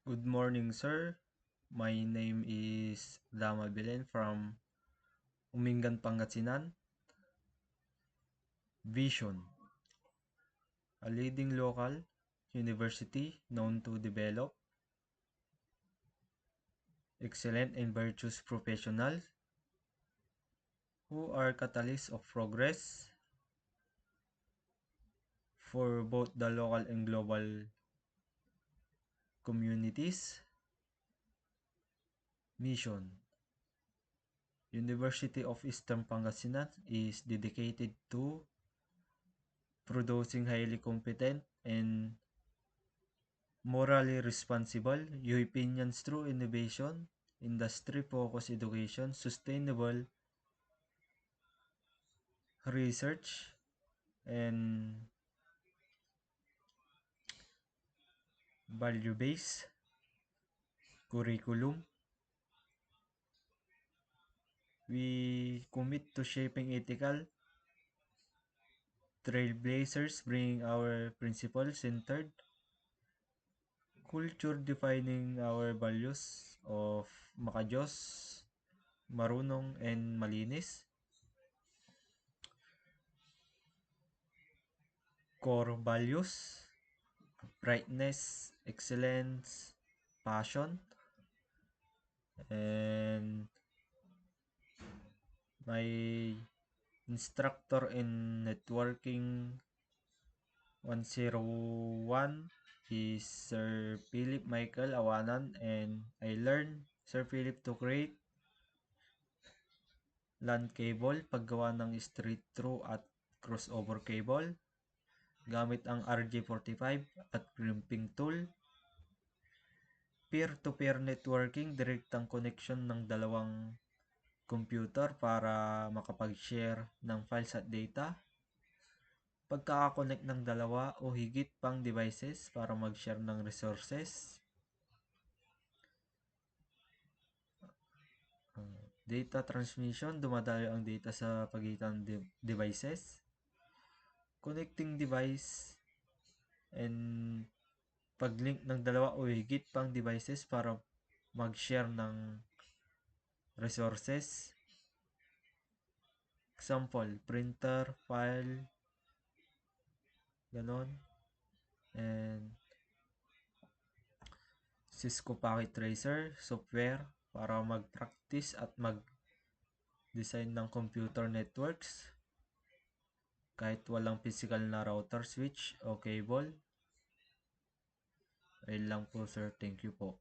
Good morning, sir. My name is Dama Belen from Umingan, Pangasinan. Vision, a leading local university known to develop excellent and virtuous professionals who are catalysts of progress for both the local and global communities. Mission, University of Eastern Pangasinan is dedicated to producing highly competent and morally responsible opinions through innovation, industry-focused education, sustainable research, and value-based curriculum. We commit to shaping ethical trailblazers, bringing our principle-centered culture, defining our values of makajos, marunong, and malinis. Core values, brightness, excellence, passion, and my instructor in networking 101 is Sir Philip Michael Awanan, and I learned Sir Philip to create LAN cable, paggawa ng straight through at crossover cable gamit ang RJ45 at crimping tool. Peer-to-peer networking, direktang connection ng dalawang computer para makapag-share ng files at data. Pagkakakonect ng dalawa o higit pang devices para mag-share ng resources. Data transmission, dumadayo ang data sa pagitan ng devices. Connecting device and pag-link ng dalawa o higit pang devices para mag-share ng resources. Example, printer, file, ganon. And Cisco Packet Tracer software para mag-practice at mag-design ng computer networks kahit walang physical na router, switch o cable. Ayun lang po, sir. Thank you po.